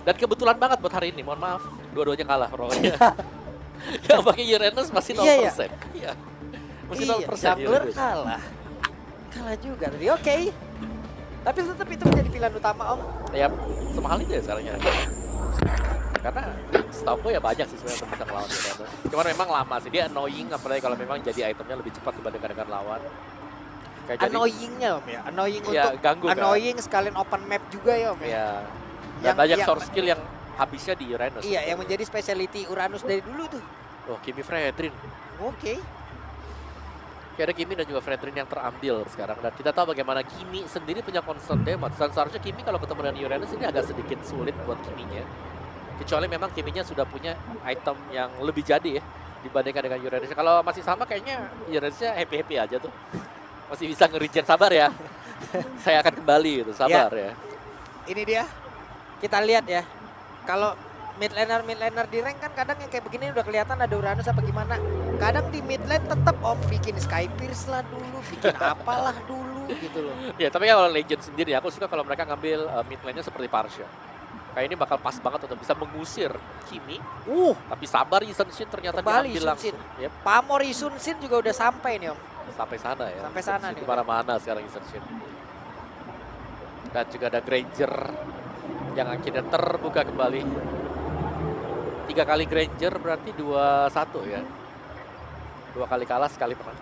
Dan kebetulan banget buat hari ini, mohon maaf, dua-duanya kalah pokoknya. Yang pakai Uranus masih 0%. Iya. Masih 0%. Jungler kalah. Kalah juga tadi, oke. Tapi tetap itu menjadi pilihan utama Om. Ya, semahal itu ya sekarang ya. Karena setahu gue ya banyak sih sebenarnya untuk bisa melawan Uranus. Cuman memang lama sih, dia annoying apalagi kalau memang jadi itemnya lebih cepat dibandingkan dengan lawan. Annoyingnya Om ya, annoying ya, untuk ganggu, annoying kan? Sekalian open map juga ya Om ya. Iya. Dan banyak source skill yang habisnya di Uranus. Iya, yang menjadi specialty Uranus dari dulu tuh. Oh, Kimi Fredrin. Oke. Ada Kimi dan juga Fredrin yang terambil sekarang. Dan kita tahu bagaimana Kimi sendiri punya constant damage. Dan seharusnya Kimi kalau ketemu dengan Uranus ini agak sedikit sulit buat Kiminya. Kecuali memang Kiminya sudah punya item yang lebih jadi ya dibandingkan dengan Uranus. Kalau masih sama kayaknya Uranusnya happy-happy aja tuh. Masih bisa nge-regen, sabar ya. Saya akan kembali gitu, sabar ya. Ini dia. Kita lihat ya. Kalau mid laner di rank kan kadang yang kayak begini udah kelihatan ada Uranus apa gimana. Kadang di mid lane tetap Om bikin Sky Pierce lah dulu, bikin apalah dulu gitu loh. Ya, tapi kalau Legend sendiri aku suka kalau mereka ngambil mid lane-nya seperti Parsha. Kayak ini bakal pas banget untuk bisa mengusir Kimi. Tapi sabar, Yisun Shin ternyata diambil langsung. Yep. Pamor Yisun Shin juga udah sampai nih Om. Sampai sana ya. Sampai sana nih. Mana sekarang Yisun Shin. Dan juga ada Granger yang akhirnya terbuka kembali. 3 kali Granger berarti 2-1 ya. 2 kali kalah, sekali menang.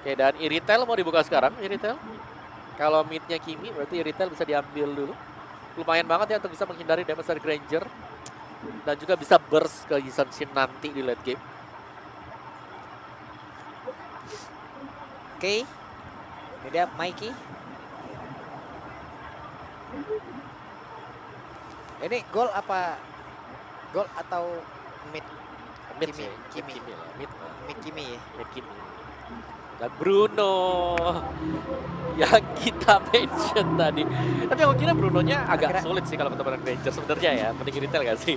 Oke, dan Iritel mau dibuka sekarang, Iritel. Kalau midnya Kimi berarti Iritel bisa diambil dulu. Lumayan banget ya untuk bisa menghindari damage dari Granger. Dan juga bisa burst ke Yisun Shin nanti di late game. Oke. Ini dia Mikey. Ini gol apa? Gol atau mid? Mid Kimi. sih, Kimi. Mid Kimi ya. Mid Kimi. Dan Bruno yang kita mention tadi. Tapi aku kira Brunonya agak sulit sih kalau ketemu dengan Granger sebenarnya ya. Mending retail gak sih?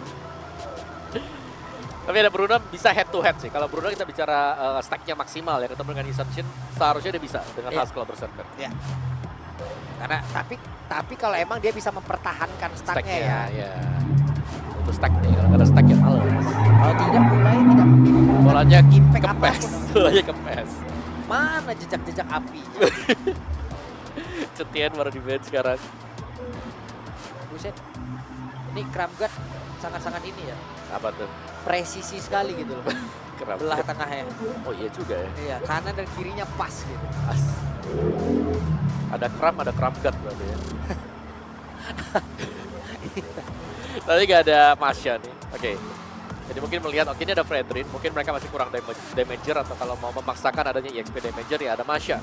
Tapi ada Bruno bisa head to head sih. Kalau Bruno kita bicara stacknya maksimal ya, ketemu dengan Yisun Shin seharusnya dia bisa dengan Haskell Berserker. Iya. Karena tapi kalau emang dia bisa mempertahankan stacknya ya. Iya. Itu stack nih, kalau nggak ada stack ya males. Kalau tidak mulai tidak memiliki bolanya impact kempes. apapun. Bolanya kempes. Mana jejak-jejak api? Cetian baru di bench sekarang. Buset. Ini Kramgat sangat-sangat ini ya. Apa tuh? Presisi sekali gitu loh. Belah tengahnya. Oh iya juga ya. Iya, kanan dan kirinya pas gitu. As. Ada Kramgat berarti ya. Tadi gak ada Masya nih. Oke. Jadi mungkin melihat, oke ini ada Fredrin. Mungkin mereka masih kurang damager atau kalau mau memaksakan adanya EXP damager ya ada Masya.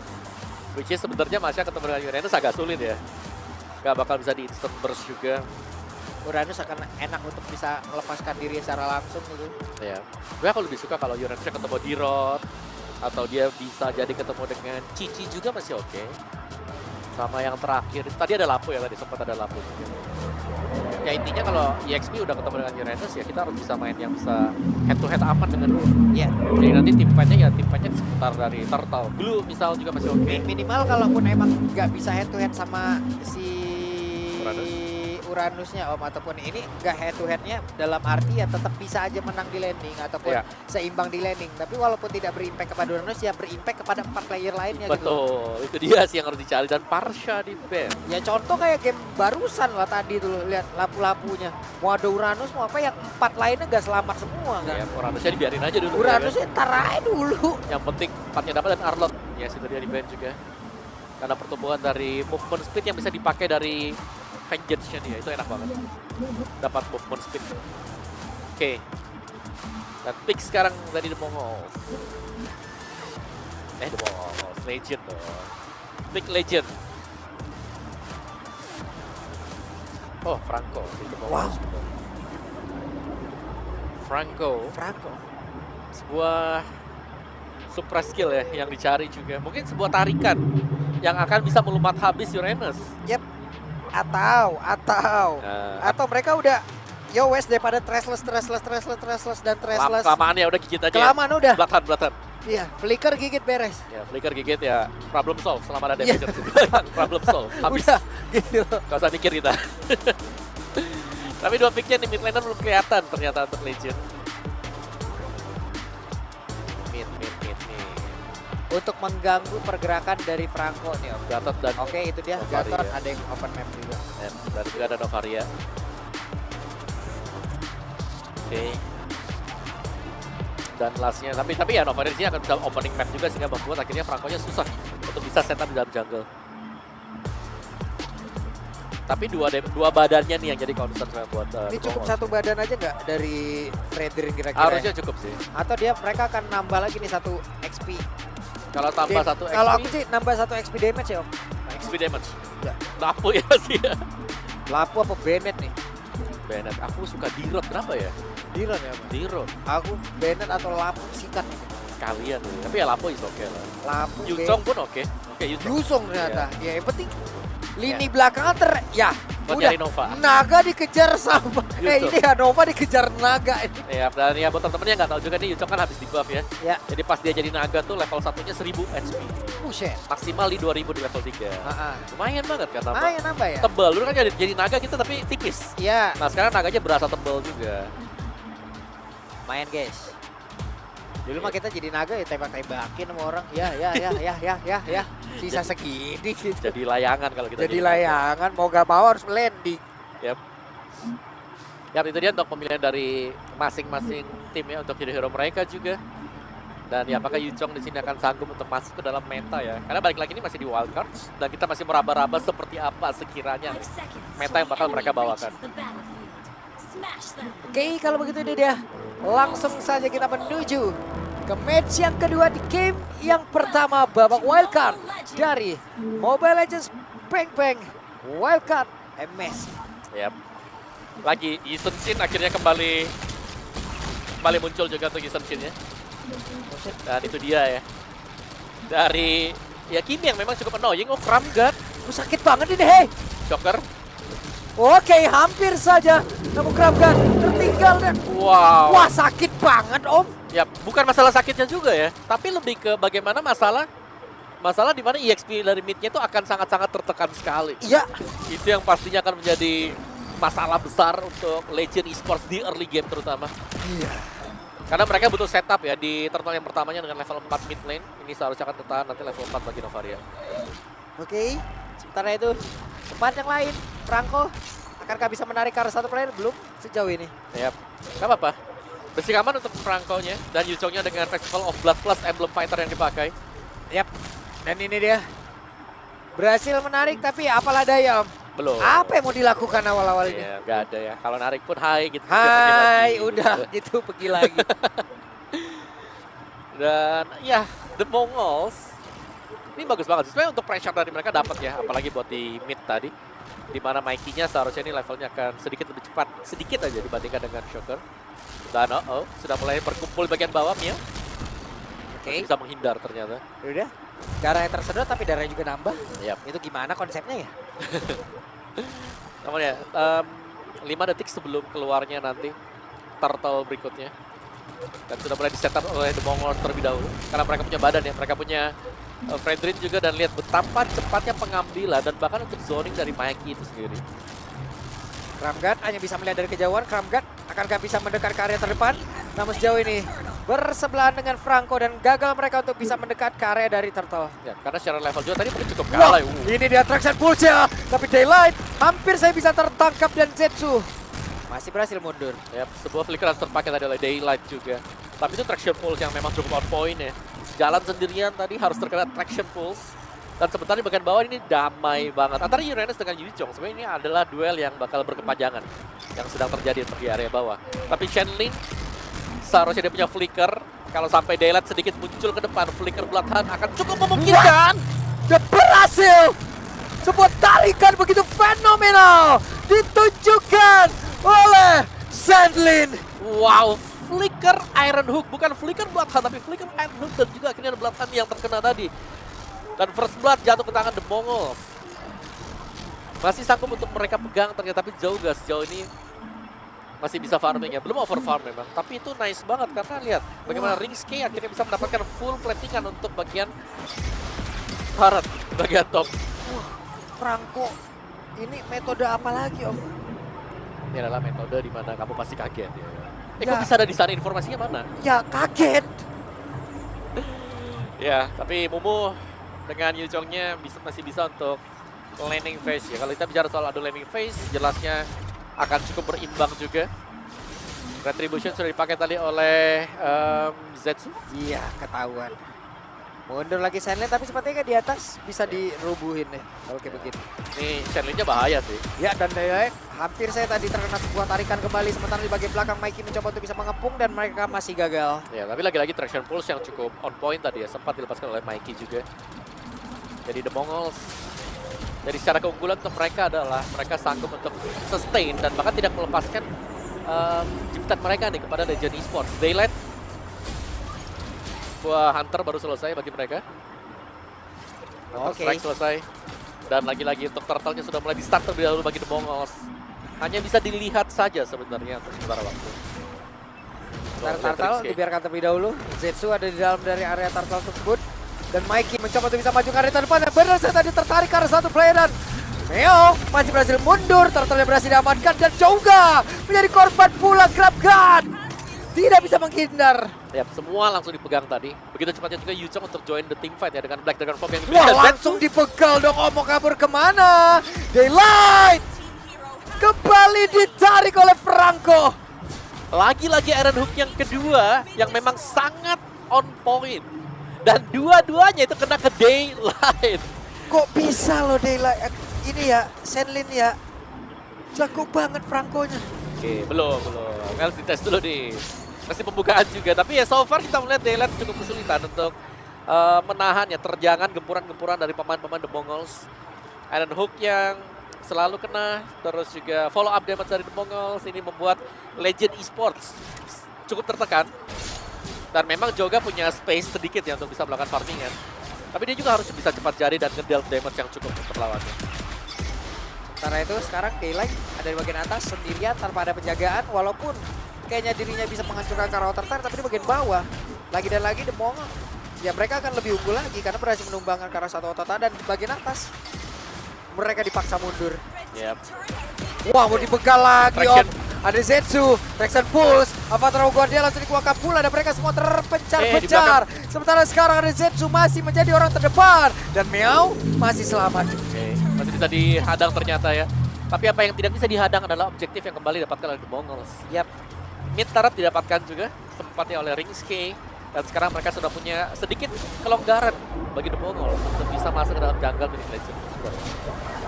Which is sebenarnya Masya ketemu dengan Uranus agak sulit ya. Gak bakal bisa di instant burst juga. Uranus akan enak untuk bisa melepaskan diri secara langsung gitu. Ya. Gue aku lebih suka kalau Uranusnya ketemu di Rod. Atau dia bisa jadi ketemu dengan Cici juga masih oke. Sama yang terakhir, tadi ada Lapu ya, tadi sempat ada Lapu. Ya intinya kalau EXP udah ketemu dengan Uranus ya kita harus bisa main yang bisa head to head aman dengan dia. Iya. Jadi nanti tim fight-nya ya tim fight-nya di seputar dari Turtle. Blue misal juga masih oke. Minimal kalaupun emang nggak bisa head to head sama si Uranusnya Om, ataupun ini nggak head to headnya dalam arti ya tetap bisa aja menang di landing ataupun seimbang di landing. Tapi walaupun tidak berimpact kepada Uranus ya berimpact kepada 4 player lainnya. Betul, gitu. Itu dia sih yang harus dicari dan Parsha di ban. Ya contoh kayak game barusan lah tadi tuh lihat lapu-lapunya. Mau ada Uranus mau apa yang 4 lainnya gak selamat semua kan. Ya, Uranusnya dibiarin aja dulu. Uranusnya ntar aja dulu. Yang penting 4-nya dapat dan Arlot. Ya situ dia di ban juga. Karena pertumbuhan dari movement speed yang bisa dipakai dari Vengeance-nya dia, itu enak banget. Dapat movement speed. Oke. Dan pick sekarang dari The Mongols. The Mongols, Legend dong. Pick Legend. Oh, Franco. Wow. Franco. Sebuah super skill ya yang dicari juga. Mungkin sebuah tarikan yang akan bisa melumpat habis Uranus. Yep. Atau mereka udah yo wes daripada Trestless dan Trestless. Kelamaan ya udah gigit aja. Kelamaan udah. Bloodhunt. Iya, flicker gigit beres. Ya, flicker gigit ya problem solve selama ada damage. Problem solve. Habis. Udah gitu. Gak usah mikir kita. Tapi dua picknya di mid laner belum kelihatan ternyata untuk Legion. Mid. Untuk mengganggu pergerakan dari Franco nih Om. Gatot dan Oke, itu dia. Novaria. Gatot ada yang open map juga. dan juga ada Novaria. Oke. Dan lastnya, tapi ya Novaria di sini akan bisa opening map juga sehingga membuat akhirnya Franco-nya susah untuk bisa setup di dalam jungle. Tapi dua badannya nih yang jadi concern saya buat Ini cukup Debongos. satu badan aja nggak dari Fredrin kira-kira? Harusnya cukup sih. Atau mereka akan nambah lagi nih 1 XP. Kalau tambah satu XP, Kalau aku sih nambah 1 XP damage ya Om. XP damage. Ya. Lapu ya sih ya. Lapu apa Bennett nih? Bennett, aku suka Dirot, kenapa ya? Diron ya Om. Dirot, Aku Bennett atau Lapu sikat. sekalian. Tapi ya Lapu is oke lah. Lapu. Yuzong pun oke. Oke, Yuzong. Yuzong ternyata. Ya yang penting lini belakang ya Buat udah. nyari Nova. Naga dikejar sama Yuzong. ini ya Nova dikejar Naga ini. Ya, dan ya buat temen-temen yang nggak tahu juga nih, Yuzong kan habis di buff ya. Ya. Jadi pas dia jadi naga tuh level satunya 1000 HP. Buset. Maksimal di 2000 di level 3. Lumayan banget kan tambah. Main apa ya? Tebel, dulu kan jadi naga kita tapi tipis. Iya, Nah sekarang naganya berasa tebel juga. main guys. Dulu mah kita jadi naga ya tembak-tembakin sama orang. Ya. Sisa segini gitu. Jadi layangan kalau kita Jadi naga. layangan mau gak mau harus landing. Ya itu dia untuk pemilihan dari masing-masing tim ya untuk jadi hero mereka juga. Dan ya apakah Yuzong di sini akan sanggup untuk masuk ke dalam meta ya? Karena balik lagi ini masih di wildcards dan kita masih meraba-raba seperti apa sekiranya meta yang bakal mereka bawakan. Oke, kalau begitu ini dia. Langsung saja kita menuju ke match yang kedua di game yang pertama babak wildcard dari Mobile Legends Bang Bang Wildcard MS. Yap. Lagi Yisen Shin akhirnya kembali muncul juga untuk Yisen Shin ya. Dan itu dia ya. Dari ya Kimi yang memang cukup annoying. Oh, Kramgat. Sakit banget ini, hei. Joker. Oke, hampir saja. Namun Kramgat tertinggal dan Wow. wah sakit banget Om. Ya, bukan masalah sakitnya juga ya, tapi lebih ke bagaimana masalah di mana EXP dari mid-nya itu akan sangat-sangat tertekan sekali. Iya. Itu yang pastinya akan menjadi masalah besar untuk Legend Esports di early game terutama. Iya. Karena mereka butuh setup ya di turtle yang pertamanya dengan level 4 mid lane. Ini seharusnya akan tertahan nanti level 4 bagi Novaria. Oke, sementara itu tempat yang lain, Franco akankah bisa menarik ke arah satu player? Belum sejauh ini. Yap, nggak apa-apa. Bersih aman untuk Franco-nya dan Yuzongnya dengan Festival of Blood plus Emblem Fighter yang dipakai. Yap, dan ini dia. Berhasil menarik tapi apalah daya Om. Belum. Apa yang mau dilakukan awal-awal ini? Iya, nggak ada ya. Kalau narik pun hai gitu. Hai, udah gitu pergi lagi. Dan ya, The Mongols ini bagus banget. Sebenarnya untuk pressure dari mereka dapat ya, apalagi buat di mid tadi. Di mana Mikey-nya seharusnya ini levelnya akan sedikit lebih cepat, sedikit aja dibandingkan dengan Shocker. Dan sudah mulai berkumpul bagian bawah Mia. Oke, Bisa menghindar ternyata. udah. Darahnya tersedot tapi darahnya juga nambah. Yap. Itu gimana konsepnya ya? Namun ya, 5 detik sebelum keluarnya nanti turtle berikutnya. Dan sudah mulai di-setup oleh The Mongols terlebih dahulu. Karena mereka punya badan ya, mereka punya Fredrin juga dan lihat betapa cepatnya pengambilan dan bahkan untuk zoning dari Mikey itu sendiri. Kramgat hanya bisa melihat dari kejauhan. Kramgat akankah bisa mendekat ke area terdepan? Namun sejauh ini bersebelahan dengan Franco dan gagal mereka untuk bisa mendekat ke area dari Turtle. Ya, karena secara level juga tadi mungkin cukup Wah, kalah. ini dia Traction Pulse-nya. Tapi Daylight hampir saya bisa tertangkap dan Zetsu masih berhasil mundur. Ya, sebuah flicker harus terpakai tadi oleh Daylight juga. Tapi itu Traction Pulse yang memang cukup on point ya. Jalan sendirian tadi harus terkena Traction Pulse. Dan sebentar di bagian bawah ini damai banget. Antara Uranus dengan Yuzong, sebenarnya ini adalah duel yang bakal berkepanjangan. Yang sedang terjadi di area bawah. Tapi Shenlin seharusnya dia punya flicker. Kalau sampai Daylight sedikit muncul ke depan, flicker Bloodhound akan cukup memungkinkan. Dia berhasil. Sebuah tarikan begitu fenomenal ditunjukkan oleh Shenlin. Wow, flicker Iron Hook. Bukan flicker Bloodhound, tapi flicker Iron Hook. Dan juga akhirnya ada Bloodhound yang terkena tadi. Dan First Blood jatuh ke tangan The Mongols. Masih sanggup untuk mereka pegang ternyata, tapi jauh guys. Sejauh ini masih bisa farming ya. Belum over farm memang. Tapi itu nice banget karena lihat bagaimana Ringske akhirnya bisa mendapatkan full platingan untuk bagian turret, bagian top. Franco, ini metode apa lagi Om? Ini adalah metode di mana kamu pasti kaget ya. Ya. Kok bisa ada di sana, informasinya mana? Ya kaget. Ya, tapi Mumu dengan Yuchongnya masih bisa untuk landing phase ya. Kalau kita bicara soal adu landing phase, jelasnya akan cukup berimbang juga. Retribution sudah dipakai tadi oleh Zetsu. Iya, ketahuan. Mundur lagi Shenlin, tapi sepertinya di atas bisa dirubuhin nih kalau kayak begini. Ini Shenlin-nya bahaya sih. Ya, dan hampir saya tadi terkena sebuah tarikan kembali. Sementara di bagian belakang Mikey mencoba untuk bisa mengepung dan mereka masih gagal. Ya, tapi lagi-lagi traction pulse yang cukup on point tadi ya. Sempat dilepaskan oleh Mikey juga. Jadi The Mongols, jadi secara keunggulan untuk mereka adalah mereka sanggup untuk sustain dan bahkan tidak melepaskan jepitan mereka nih kepada Legend Esports. Daylight, buah Hunter baru selesai bagi mereka. Oke. Strike selesai. Dan lagi-lagi untuk turtle-nya sudah mulai di-start terlebih dahulu bagi The Mongols. Hanya bisa dilihat saja sebenarnya untuk sementara waktu. Turtle dibiarkan terlebih dahulu. Zetsu ada di dalam dari area turtle tersebut. Dan Mikey mencoba untuk bisa maju ke area terdepan. Dan benar saya tadi tertarik karena satu player dan Meo masih berhasil mundur. Turtle berhasil diamankan dan Chouga menjadi korban pula grab gun. Tidak bisa menghindar. Ya, semua langsung dipegang tadi. Begitu cepatnya juga Yuchong untuk join the team fight ya dengan Black Dragon Form yang Wah, langsung dibegal dong. Oh, mau kabur kemana? Daylight kembali ditarik oleh Franco. Lagi-lagi Iron Hook yang kedua yang memang sangat on point. Dan dua-duanya itu kena ke Daylight. Kok bisa loh Daylight? Ini ya, Shenlin ya. Jago banget Franco-nya. Oke, belum. Harus dites dulu nih. Masih pembukaan juga, tapi ya so far kita melihat Daylight cukup kesulitan untuk menahan ya terjangan gempuran-gempuran dari pemain-pemain The Mongols. Iron Hook yang selalu kena, terus juga follow up damage dari The Mongols ini membuat Legend Esports cukup tertekan. Dan memang Joga punya space sedikit ya untuk bisa melakukan farmingan. Tapi dia juga harus bisa cepat jari dan nge-deal damage yang cukup untuk lawannya. Sementara itu sekarang Daylight ada di bagian atas sendirian tanpa ada penjagaan, walaupun kayaknya dirinya bisa menghancurkan karakter tapi di bagian bawah lagi dan lagi The Mongols ya mereka akan lebih unggul lagi karena berhasil menumbangkan karakter satu otot dan di bagian atas mereka dipaksa mundur. Yep. Wah, mau dibegal lagi Traction. Om. Ada Zetsu, Traction Pulse, Avatar Guardia langsung dikeluarkan pula dan mereka semua terpencar-pencar. Sementara sekarang ada Zetsu masih menjadi orang terdepan dan Meow masih selamat. Oke, masih bisa dihadang ternyata ya. Tapi apa yang tidak bisa dihadang adalah objektif yang kembali didapatkan oleh The Mongols. Yap. Mid turret didapatkan juga sempatnya oleh Ringske. Dan sekarang mereka sudah punya sedikit kelonggaran bagi The Mongols untuk bisa masuk ke dalam jungle milik Legend.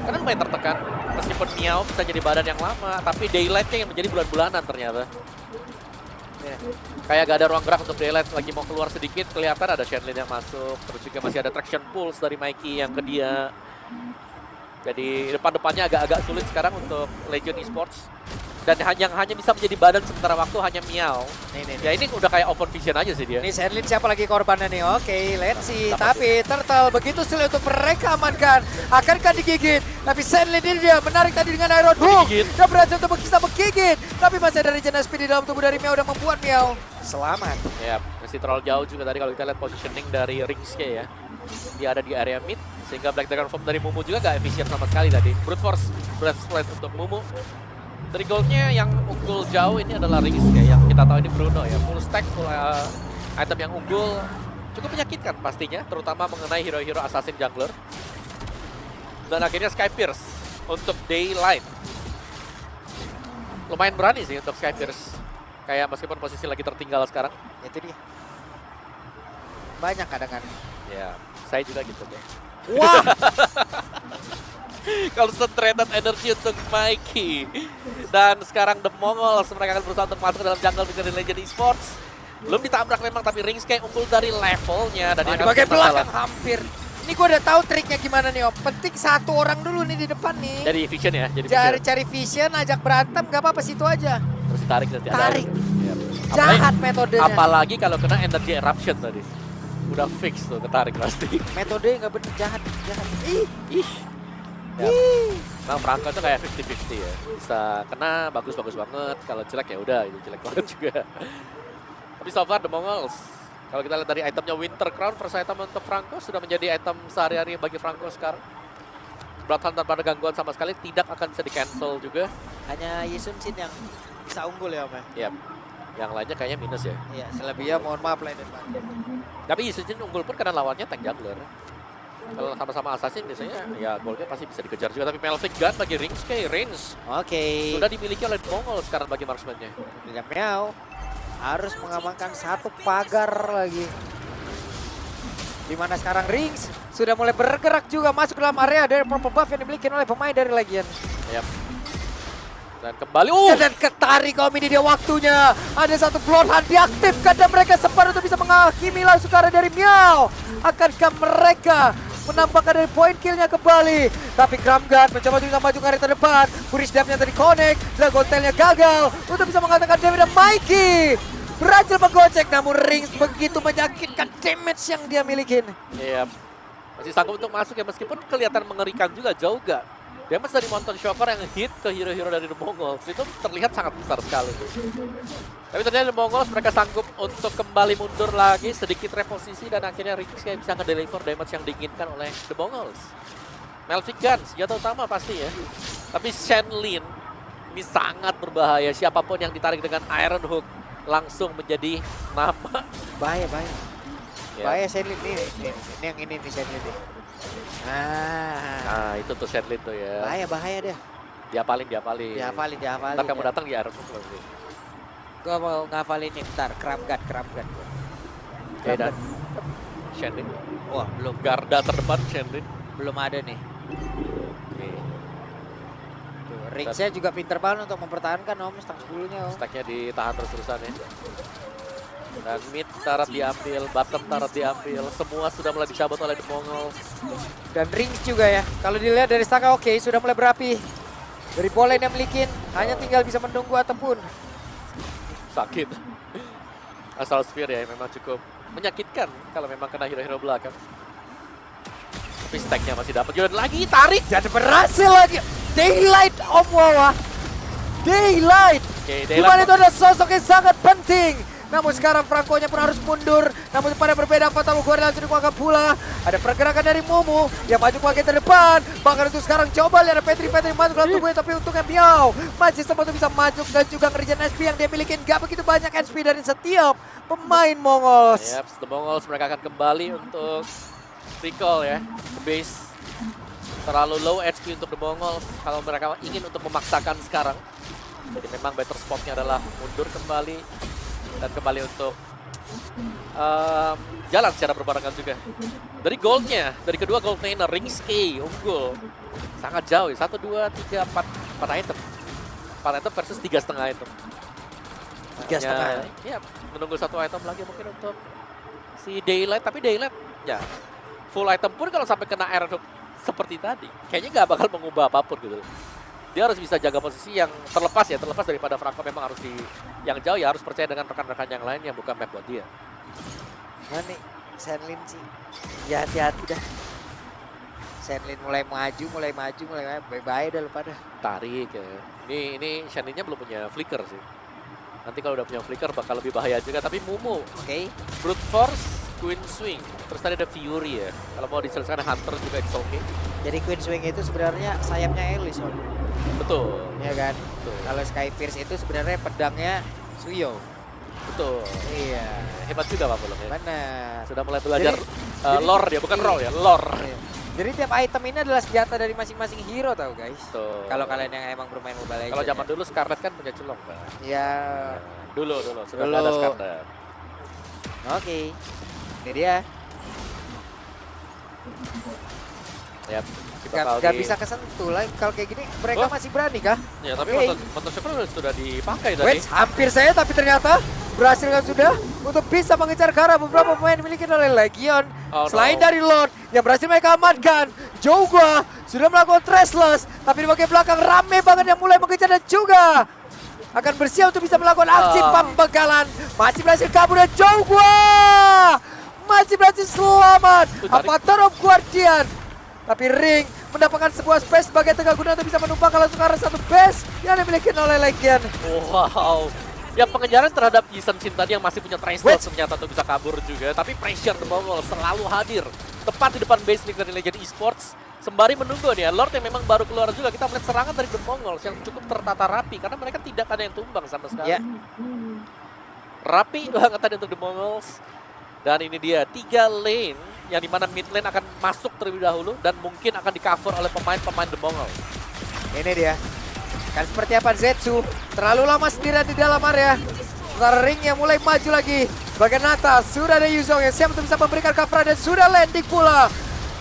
Karena lumayan tertekan, meskipun Meow bisa jadi badan yang lama, tapi Daylight-nya yang menjadi bulan-bulanan ternyata. Ya. Kayak gak ada ruang gerak untuk Daylight, lagi mau keluar sedikit, kelihatan ada Shenlin yang masuk, terus juga masih ada Traction Pulse dari Mikey yang ke dia. Jadi depan-depannya agak-agak sulit sekarang untuk Legend Esports. Dan yang hanya bisa menjadi badan sementara waktu hanya Meow. Nih. Ya ini udah kayak open vision aja sih dia. Ini Shenlin siapa lagi korbannya nih? Oke, let's see. Tapi Turtle begitu sulit untuk mereka amankan. Akankah digigit? Tapi Shenlin ini dia menarik tadi dengan Iron Hook. Dia berhasil untuk bisa menggigit. Tapi masih ada regen SP di dalam tubuh dari Meow dan membuat Meow selamat. Ya, masih terlalu jauh juga tadi kalau kita lihat positioning dari Ringske ya. Dia ada di area mid, sehingga Black Dragon Form dari Mumu juga gak efisien sama sekali tadi. Brute Force, Breath Split untuk Mumu. Dari goldnya yang unggul jauh ini adalah Ringske yang kita tahu ini Bruno ya. Full stack, full item yang unggul. Cukup menyakitkan pastinya, terutama mengenai hero-hero assassin jungler. Dan akhirnya Sky Pierce untuk Daylight. Lumayan berani sih untuk Sky Pierce. Kayak meskipun posisi lagi tertinggal sekarang. Itu dia. Banyak kadang-kadang. Ya, saya juga gitu deh. Wah! Concentrated energy untuk Mikey. Dan sekarang The Mongols mereka akan berusaha untuk masuk ke dalam jungle dengan Legend Esports. Belum ditabrak memang, tapi Ringske unggul dari levelnya. Dan Di bagian belakang hampir. Ini gue udah tahu triknya gimana nih Om. Penting satu orang dulu nih di depan nih. Jadi vision ya, jadi vision. Cari vision, ajak berantem, gak apa-apa situ aja. Terus ditarik nanti Tarik. Yep. Jahat metodenya. Apalagi kalau kena energy eruption tadi. Udah fix tuh, ketarik pasti. Metode nggak bener, jahat. Ih. Ya. Nah, Franco itu kayak 50-50 ya. Bisa kena bagus-bagus banget, kalau jelek ya udah itu jelek banget juga. Tapi so far The Mongols, kalau kita lihat dari itemnya Winter Crown, first item untuk Franco sudah menjadi item sehari-hari bagi Franco sekarang. Bloodhound tanpa ada gangguan sama sekali tidak akan bisa di-cancel juga. Hanya Yisun Shin yang bisa unggul ya Om ya. Yap. Yang lainnya kayaknya minus ya. Iya, selebihnya mohon maaf lah dan batin. Tapi Yusujin unggul pun karena lawannya tank jungler. Kalau sama-sama assassin biasanya ya goldnya pasti bisa dikejar juga. Tapi Melvic Gun bagi Rings kayak range Oke. sudah dimiliki oleh Mongol sekarang bagi marksman-nya. Tidak Meow harus mengamankan satu pagar lagi. Dimana sekarang Rings sudah mulai bergerak juga masuk ke dalam area dari purple buff yang dimiliki oleh pemain dari Legion. Yap. Dan kembali, Dan ketarik Om, ini dia waktunya. Ada satu Bloodhound diaktifkan dan mereka sempat untuk bisa menghakimi langsung ke arah dari Meow. Akankah mereka menambahkan dari point killnya kembali? Tapi Kramgat mencoba untuk maju ke area terdepan. Furish Depth-nya tadi connect, Dragon Tail-nya gagal untuk bisa mengatakan David dan Mikey berhasil menggocek, namun Rings begitu menyakitkan damage yang dia miliki. iya, masih sanggup untuk masuk ya meskipun kelihatan mengerikan juga jauh gak. Damage dari Mountain Shocker yang hit ke hero-hero dari The Mongols itu terlihat sangat besar sekali. Tapi ternyata The Mongols mereka sanggup untuk kembali mundur lagi, sedikit reposisi dan akhirnya Rings kayak bisa nge-deliver damage yang diinginkan oleh The Mongols. Melvic Gun, senjata utama pasti ya. Tapi Shenlin ini sangat berbahaya, siapapun yang ditarik dengan Iron Hook langsung menjadi nama. Bahaya. Ya. Bahaya Shenlin ini yang ini nih Shenlin nih. Nah itu tuh Shenlin tuh ya. Bahaya dia. Diapalin. Dihafalin. Ntar kamu datang di Iron Hook lagi. Gua mau ngafalin ini bentar, Kramgat. Oke, dan Shenlin. Wah, belum Garda terdepan Shenlin. belum ada nih. Oke. Tuh, Ringsnya juga pinter banget untuk mempertahankan Om, setengah 10-nya Om. Stacknya ditahan terus-terusan ya. Dan mid tarat diambil, bottom tarat diambil, semua sudah mulai dicabut oleh The Mongols. Dan Rings juga ya, kalau dilihat dari Staka oke, sudah mulai berapi. Dari bola yang milikin, hanya tinggal bisa menunggu ataupun Sakit. Asal Sphere ya memang cukup menyakitkan kalau memang kena hero-hero belakang. Tapi stacknya masih dapat juga lagi, tarik! dan berhasil lagi. Daylight Om Wawa. Daylight. Oke, Dimana itu ada sosok yang sangat penting. Namun sekarang Franco-nya pun harus mundur. Namun pada berbeda, Fatal Guardian langsung dikuangkan pula. Ada pergerakan dari Mumu yang maju ke bagian terdepan. Bahkan untuk sekarang coba lihat ada Petri masuk dalam tubuhnya. Tapi untungnya Meow masih sempat bisa maju dan juga ngerjain SP yang dia miliki. Gak begitu banyak SP dari setiap pemain Mongols. Yep, The Mongols mereka akan kembali untuk recall ya ke base. Terlalu low HP untuk The Mongols kalau mereka ingin untuk memaksakan sekarang. Jadi memang better spotnya adalah mundur kembali dan kembali untuk jalan secara berbarengan juga. Dari goldnya, dari kedua gold laner, Rings K unggul. Sangat jauh ya, 1, 2, 3, 4 item. 4 item versus 3,5 item. 3,5. Ya, menunggu 1 item lagi mungkin untuk si Daylight. Tapi Daylight ya full item pun kalau sampai kena Iron Hook seperti tadi, kayaknya nggak bakal mengubah apapun gitu. Dia harus bisa jaga posisi yang terlepas daripada Franco memang harus di yang jauh ya, harus percaya dengan rekan-rekan yang lain yang bukan map buat dia. Nah nih, Shenlin sih. Ya hati-hati dah. Shenlin mulai maju, bye-bye dah lu pada. Tarik ya. Ini Shenlin-nya belum punya flicker sih. Nanti kalau udah punya flicker bakal lebih bahaya juga. Tapi Mumu, Oke. Brute Force, Queen Swing, terus tadi ada Fury ya. Kalau mau diselesaikan Hunter juga it's okay. Jadi Queen Swing itu sebenarnya sayapnya Elis Om. Betul, Ya kan? betul, Kalau Sky Pierce itu sebenarnya pedangnya Suyo. betul. Iya. Hebat juga Pak Bolong ya. Benar. Sudah mulai belajar Jadi- lore dia, bukan iya. roll ya, lore. Iya. Jadi tiap item ini adalah senjata dari masing-masing hero tau guys. Tuh. Kalau kalian yang emang bermain Mobile Legends. Kalau zaman dulu Scarlet kan punya celong, Pak. Ya. Dulu sudah Dulu. nggak ada Scarlet. Oke. Ini dia. Ya, kita tahu Gak di- bisa kesentuh lah. Kalau kayak gini mereka Oh. masih berani kah? Ya, tapi Oke. motor Chopper sudah dipakai tadi. Wait, hampir saya tapi ternyata berhasil kan sudah untuk bisa mengejar ke arah beberapa pemain dimiliki oleh Legion. Oh, Selain no. dari Lord yang berhasil mereka amankan, Jougua sudah melakukan trashless, tapi di bagian belakang rame banget yang mulai mengejar dan juga akan bersiap untuk bisa melakukan aksi pembegalan. Masih berhasil kabur dan Jougua masih berhasil selamat. Tuh, tarik. Avatar of Guardian. Tapi Ring mendapatkan sebuah space sebagai tengah guna untuk bisa menumpang langsung ke arah satu base yang dimiliki oleh Legion. Wow. Ya pengejaran terhadap Yisun Shin tadi yang masih punya trace Wait. ternyata untuk bisa kabur juga. Tapi pressure The Mongols selalu hadir. Tepat di depan base league dari Legend Esports. Sembari menunggu nih ya, Lord yang memang baru keluar juga, kita melihat serangan dari The Mongols yang cukup tertata rapi karena mereka tidak ada yang tumbang sama sekali. Ya. Rapi banget tadi untuk The Mongols. Dan ini dia 3 lane yang dimana mid lane akan masuk terlebih dahulu dan mungkin akan di cover oleh pemain-pemain The Mongols. Ini dia. Kan seperti apa Zetsu? Terlalu lama sendirian di dalam area. Sementara ringnya mulai maju lagi. Sebagai Nata, sudah ada Yuzong yang siap untuk bisa memberikan cover dan sudah landing pula.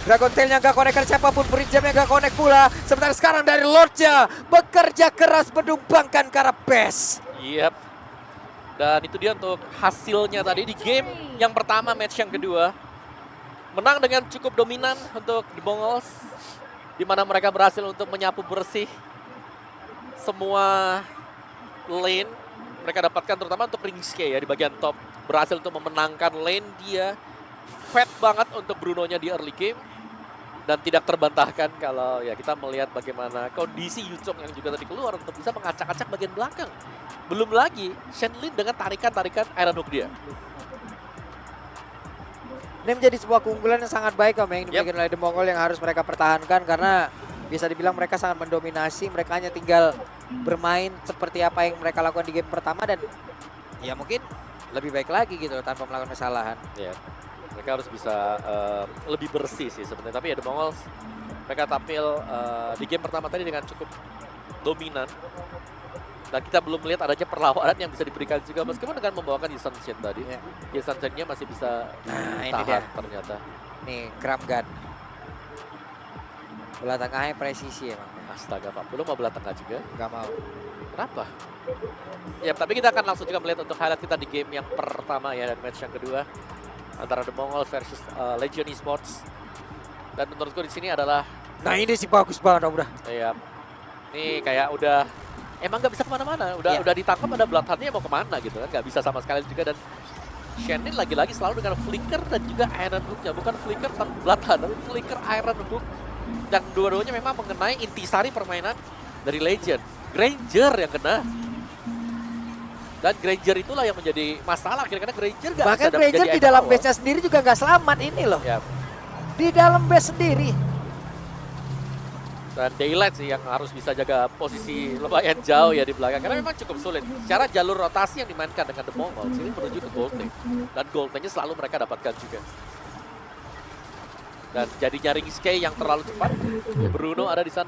Dragon Tail-nya gak connect ke siapapun, Bridge-nya gak connect pula. Sementara sekarang dari Lordnya bekerja keras menumbangkan ke arah base. Yep. Dan itu dia untuk hasilnya tadi di game yang pertama, match yang kedua. Menang dengan cukup dominan untuk The Mongols. Di mana mereka berhasil untuk menyapu bersih semua lane. Mereka dapatkan terutama untuk Ringske ya di bagian top. Berhasil untuk memenangkan lane dia. Fat banget untuk Bruno-nya di early game. Dan tidak terbantahkan kalau ya kita melihat bagaimana kondisi Yuzong yang juga tadi keluar untuk bisa mengacak-acak bagian belakang. Belum lagi Shenlin dengan tarikan-tarikan Iron Hook dia. Ini menjadi sebuah keunggulan yang sangat baik Om yang diberikan Yep. oleh The Mongol yang harus mereka pertahankan karena bisa dibilang mereka sangat mendominasi. Mereka hanya tinggal bermain seperti apa yang mereka lakukan di game pertama dan ya mungkin lebih baik lagi gitu tanpa melakukan kesalahan. Ya, mereka harus bisa lebih bersih sih sebenarnya. Tapi ya The Mongols mereka tampil di game pertama tadi dengan cukup dominan. Dan kita belum melihat adanya perlawanan yang bisa diberikan juga meskipun dengan membawakan Yesan Shen tadi. Ya. Yesan Shen-nya masih bisa Ini tahan dia. ternyata. Nih Cram Gun. Bola tengahnya presisi emang. Astaga Pak, belum mau belah tengah juga. Gak mau. Kenapa? Ya, tapi kita akan langsung juga melihat untuk highlight kita di game yang pertama ya dan match yang kedua antara The Mongols versus Legion Esports. Dan menurutku di sini adalah Nah ini sih bagus banget Om udah. ya ini kayak udah emang nggak bisa kemana-mana, Iya. udah ditangkap ada Bloodhound-nya mau kemana gitu kan, nggak bisa sama sekali juga. Dan Shenlin lagi-lagi selalu dengan flicker dan juga Iron Hook-nya, bukan flicker tapi Bloodhound, tapi flicker Iron Hook. Dan dua-duanya memang mengenai intisari permainan dari Legion. Granger yang kena. Dan Granger itulah yang menjadi masalah akhirnya karena Granger nggak Bahkan bisa Granger jadi di item dalam awal. base-nya sendiri juga nggak selamat ini loh. Ya, Di dalam base sendiri. dan Daylight sih yang harus bisa jaga posisi lumayan jauh ya di belakang karena memang cukup sulit. Secara jalur rotasi yang dimainkan dengan The Mongols ini menuju ke gold lane. Dan gold lane-nya selalu mereka dapatkan juga. Dan jadinya Ringske yang terlalu cepat. Bruno ada di sana